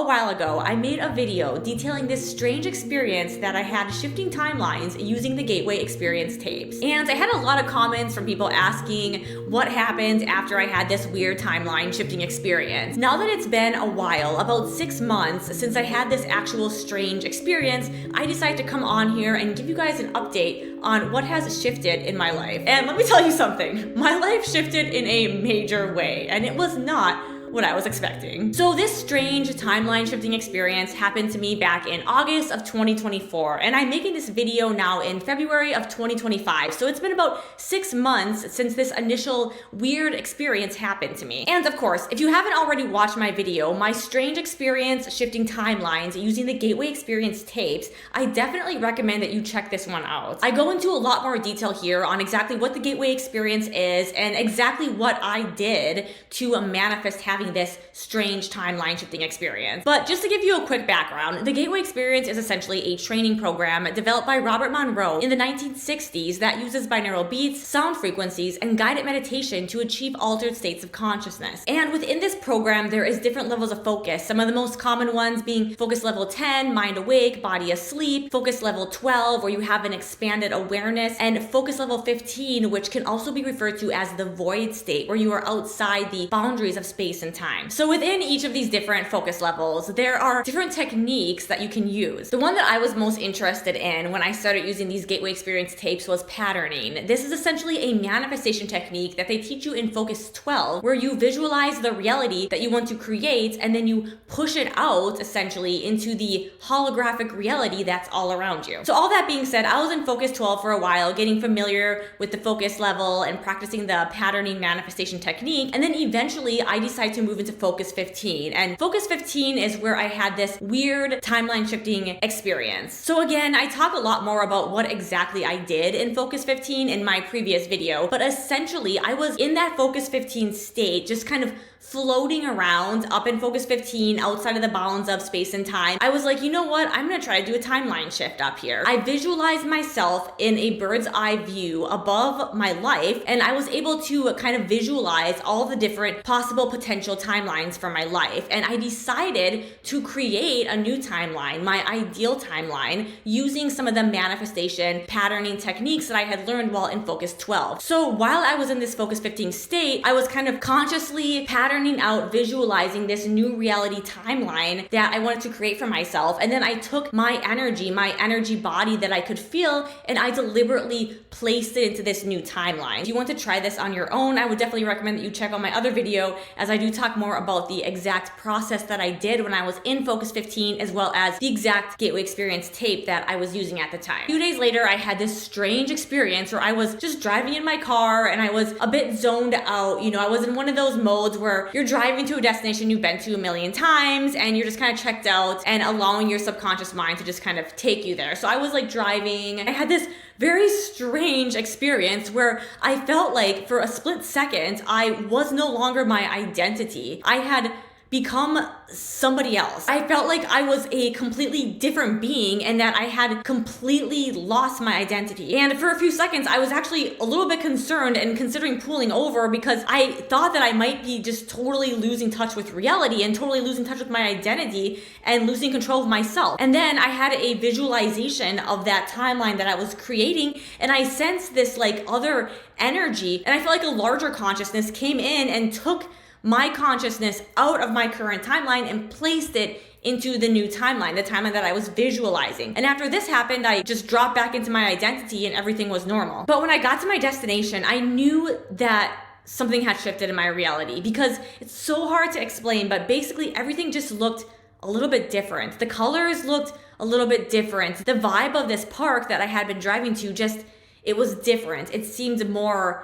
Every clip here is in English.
while ago, I made a video detailing this strange experience that I had shifting timelines using the Gateway Experience tapes. And I had a lot of comments from people asking what happened after I had this weird timeline shifting experience. Now that it's been a while, about 6 months since I had this actual strange experience, I decided to come on here and give you guys an update on what has shifted in my life. And let me tell you something, my life shifted in a major way, and it was not what I was expecting. So this strange timeline shifting experience happened to me back in August of 2024, and I'm making this video now in February of 2025. So it's been about 6 months since this initial weird experience happened to me. And of course, if you haven't already watched my video, my strange experience shifting timelines using the Gateway Experience tapes, I definitely recommend that you check this one out. I go into a lot more detail here on exactly what the Gateway Experience is and exactly what I did to manifest having this strange timeline shifting experience. But just to give you a quick background, the Gateway Experience is essentially a training program developed by Robert Monroe in the 1960s that uses binaural beats, sound frequencies, and guided meditation to achieve altered states of consciousness. And within this program, there is different levels of focus. Some of the most common ones being focus level 10, mind awake, body asleep, focus level 12, where you have an expanded awareness, and focus level 15, which can also be referred to as the void state, where you are outside the boundaries of space and time. So within each of these different focus levels, there are different techniques that you can use. The one that I was most interested in when I started using these Gateway Experience tapes was patterning. This is essentially a manifestation technique that they teach you in focus 12, where you visualize the reality that you want to create and then you push it out essentially into the holographic reality that's all around you. So all that being said, I was in focus 12 for a while, getting familiar with the focus level and practicing the patterning manifestation technique. And then eventually I decided to move into focus 15. And focus 15 is where I had this weird timeline shifting experience. So again, I talk a lot more about what exactly I did in focus 15 in my previous video, but essentially I was in that focus 15 state, just kind of floating around up in focus 15 outside of the bounds of space and time. I was like, you know what? I'm gonna try to do a timeline shift up here. I visualized myself in a bird's eye view above my life, and I was able to kind of visualize all the different possible potential timelines for my life. And I decided to create a new timeline, my ideal timeline, using some of the manifestation patterning techniques that I had learned while in focus 12. So while I was in this focus 15 state, I was kind of consciously patterning out, visualizing this new reality timeline that I wanted to create for myself. And then I took my energy body that I could feel, and I deliberately placed it into this new timeline. If you want to try this on your own, I would definitely recommend that you check out my other video, as I do talk more about the exact process that I did when I was in focus 15, as well as the exact Gateway Experience tape that I was using at the time. A few days later, I had this strange experience where I was just driving in my car and I was a bit zoned out. You know, I was in one of those modes where you're driving to a destination you've been to a million times and you're just kind of checked out and allowing your subconscious mind to just kind of take you there. So I was like driving. I had this very strange experience where I felt like for a split second, I was no longer my identity. I had become somebody else. I felt like I was a completely different being and that I had completely lost my identity. And for a few seconds, I was actually a little bit concerned and considering pulling over because I thought that I might be just totally losing touch with reality and totally losing touch with my identity and losing control of myself. And then I had a visualization of that timeline that I was creating, and I sensed this like other energy, and I felt like a larger consciousness came in and took my consciousness out of my current timeline and placed it into the new timeline, the timeline that I was visualizing. And after this happened, I just dropped back into my identity and everything was normal. But when I got to my destination, I knew that something had shifted in my reality, because it's so hard to explain, but basically everything just looked a little bit different. The colors looked a little bit different. The vibe of this park that I had been driving to it was different. It seemed more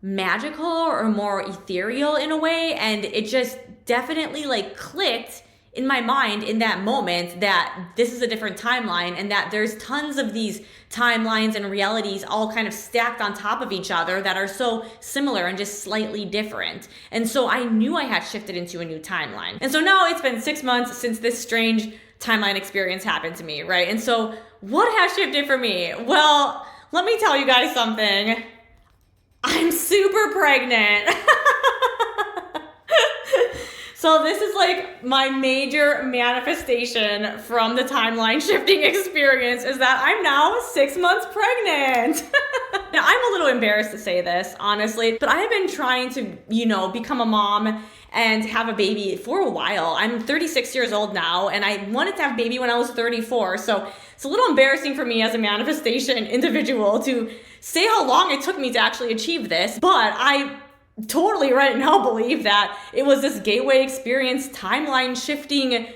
magical or more ethereal in a way, and it just definitely like clicked in my mind in that moment that this is a different timeline and that there's tons of these timelines and realities all kind of stacked on top of each other that are so similar and just slightly different. And so I knew I had shifted into a new timeline. And so now it's been 6 months since this strange timeline experience happened to me, right? And so what has shifted for me? Well, let me tell you guys something. I'm super pregnant. So this is like my major manifestation from the timeline shifting experience is that I'm now 6 months pregnant. Now, I'm a little embarrassed to say this, honestly, but I have been trying to, become a mom and have a baby for a while. I'm 36 years old now, and I wanted to have a baby when I was 34. So it's a little embarrassing for me as a manifestation individual to say how long it took me to actually achieve this, but I totally right now believe that it was this gateway experience timeline shifting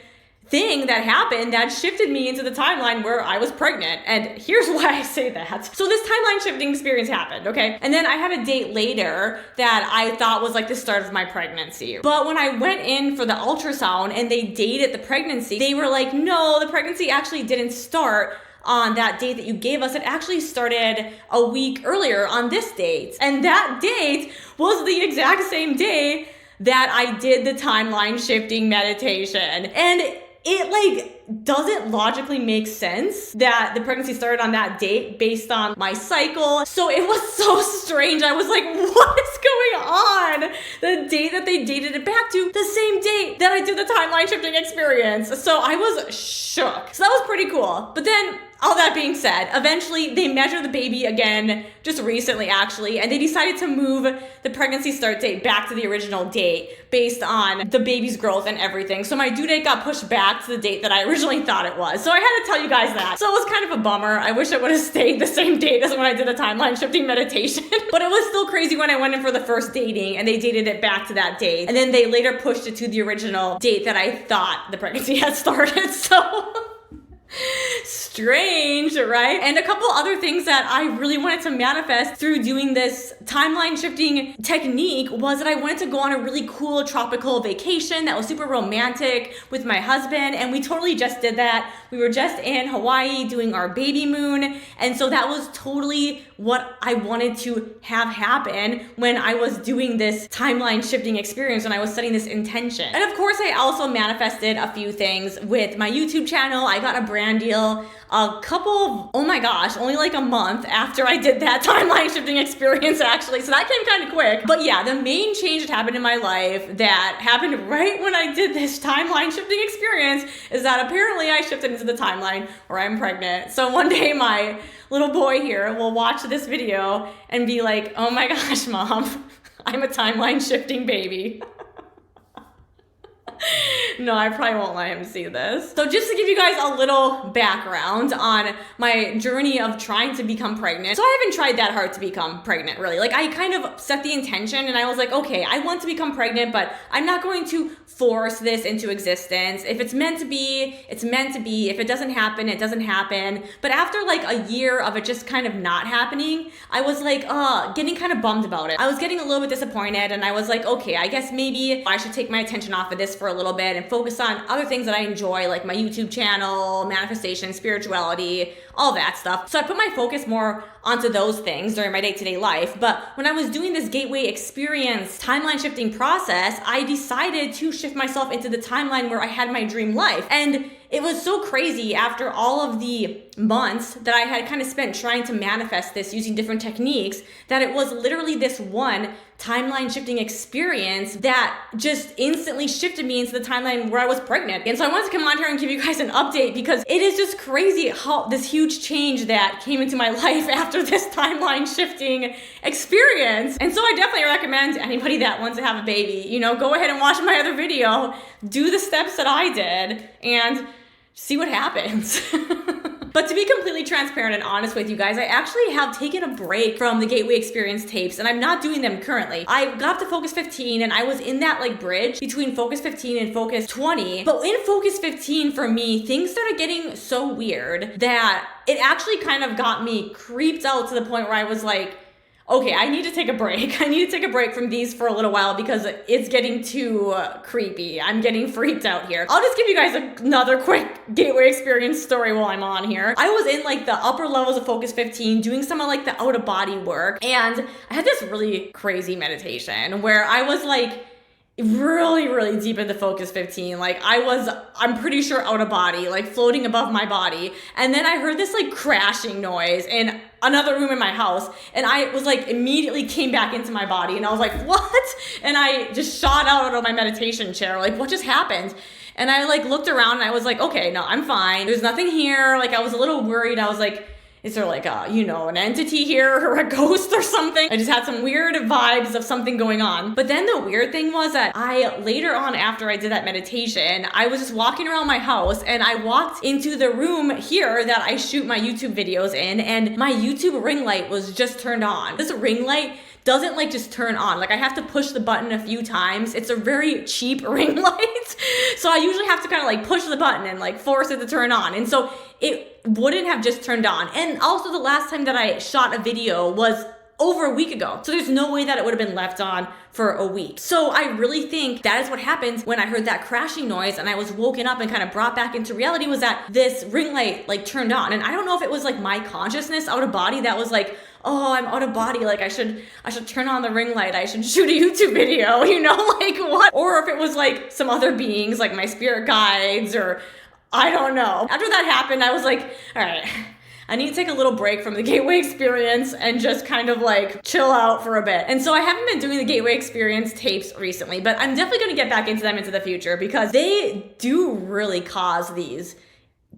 thing that happened that shifted me into the timeline where I was pregnant. And here's why I say that. So this timeline shifting experience happened, okay? And then I had a date later that I thought was like the start of my pregnancy. But when I went in for the ultrasound and they dated the pregnancy, they were like, no, the pregnancy actually didn't start on that date that you gave us. It actually started a week earlier on this date. And that date was the exact same day that I did the timeline shifting meditation. And it doesn't logically make sense that the pregnancy started on that date based on my cycle. So it was so strange. I was like, what is going on? The date that they dated it back to, the same date that I did the timeline shifting experience. So I was shook. So that was pretty cool. But then all that being said, eventually they measured the baby again, just recently actually, and they decided to move the pregnancy start date back to the original date based on the baby's growth and everything. So my due date got pushed back to the date that I originally thought it was. So I had to tell you guys that. So it was kind of a bummer. I wish it would have stayed the same date as when I did the timeline shifting meditation. But it was still crazy when I went in for the first dating and they dated it back to that date. And then they later pushed it to the original date that I thought the pregnancy had started. So strange, right? And a couple other things that I really wanted to manifest through doing this timeline shifting technique was that I wanted to go on a really cool tropical vacation that was super romantic with my husband, and we totally just did that. We were just in Hawaii doing our baby moon, and so that was totally what I wanted to have happen when I was doing this timeline shifting experience, when I was setting this intention. And of course, I also manifested a few things with my YouTube channel. I got a brand deal a couple, oh my gosh, only like a month after I did that timeline shifting experience actually. So that came kind of quick. But yeah, the main change that happened in my life that happened right when I did this timeline shifting experience is that apparently I shifted into the timeline where I'm pregnant. So one day my little boy here will watch this video and be like, oh my gosh, mom, I'm a timeline shifting baby. No, I probably won't let him see this. So just to give you guys a little background on my journey of trying to become pregnant. So I haven't tried that hard to become pregnant, really. Like, I kind of set the intention and I was like, okay, I want to become pregnant, but I'm not going to force this into existence. If it's meant to be, it's meant to be. If it doesn't happen, it doesn't happen. But after like a year of it just kind of not happening, I was like, getting kind of bummed about it. I was getting a little bit disappointed and I was like, okay, I guess maybe I should take my attention off of this for a little bit and focus on other things that I enjoy, like my YouTube channel, manifestation, spirituality, all that stuff. So I put my focus more onto those things during my day-to-day life. But when I was doing this gateway experience timeline shifting process, I decided to shift myself into the timeline where I had my dream life. And it was so crazy after all of the months that I had kind of spent trying to manifest this using different techniques, that it was literally this one timeline shifting experience that just instantly shifted me into the timeline where I was pregnant. And so I wanted to come on here and give you guys an update because it is just crazy how this huge change that came into my life after this timeline shifting experience. And so I definitely recommend anybody that wants to have a baby, go ahead and watch my other video, do the steps that I did, and see what happens. But to be completely transparent and honest with you guys, I actually have taken a break from the Gateway Experience tapes and I'm not doing them currently. I got to Focus 15 and I was in that bridge between Focus 15 and Focus 20. But in Focus 15 for me, things started getting so weird that it actually kind of got me creeped out to the point where I was like, okay, I need to take a break. I need to take a break from these for a little while because it's getting too creepy. I'm getting freaked out here. I'll just give you guys another quick Gateway Experience story while I'm on here. I was in the upper levels of Focus 15 doing some of the out of body work, and I had this really crazy meditation where I was really, really deep into Focus 15. Like I'm pretty sure out of body, like floating above my body. And then I heard this like crashing noise in another room in my house. And I was like, immediately came back into my body. And I was like, what? And I just shot out of my meditation chair. Like, what just happened? And I like looked around and I was like, okay, no, I'm fine. There's nothing here. Like I was a little worried. I was like, is there like an entity here or a ghost or something? I just had some weird vibes of something going on. But then the weird thing was that I, later on after I did that meditation, I was just walking around my house and I walked into the room here that I shoot my YouTube videos in, and my YouTube ring light was just turned on. This ring light doesn't like just turn on. Like I have to push the button a few times. It's a very cheap ring light. So I usually have to kind of like push the button and like force it to turn on. And so it wouldn't have just turned on. And also the last time that I shot a video was over a week ago. So there's no way that it would have been left on for a week. So I really think that is what happened when I heard that crashing noise and I was woken up and kind of brought back into reality, was that this ring light like turned on. And I don't know if it was like my consciousness out of body that was like, oh, I'm out of body, like I should turn on the ring light, I should shoot a YouTube video, like what? Or if it was like some other beings, like my spirit guides, or I don't know. After that happened, I was like, all right, I need to take a little break from the Gateway Experience and just kind of like chill out for a bit. And so I haven't been doing the Gateway Experience tapes recently, but I'm definitely gonna get back into them into the future because they do really cause these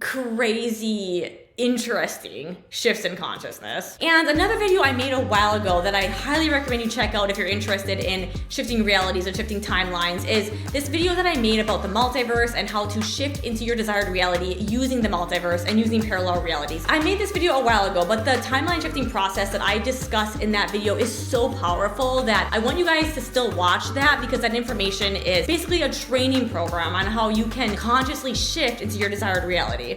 crazy, interesting shifts in consciousness. And another video I made a while ago that I highly recommend you check out if you're interested in shifting realities or shifting timelines is this video that I made about the multiverse and how to shift into your desired reality using the multiverse and using parallel realities. I made this video a while ago, but the timeline shifting process that I discuss in that video is so powerful that I want you guys to still watch that, because that information is basically a training program on how you can consciously shift into your desired reality.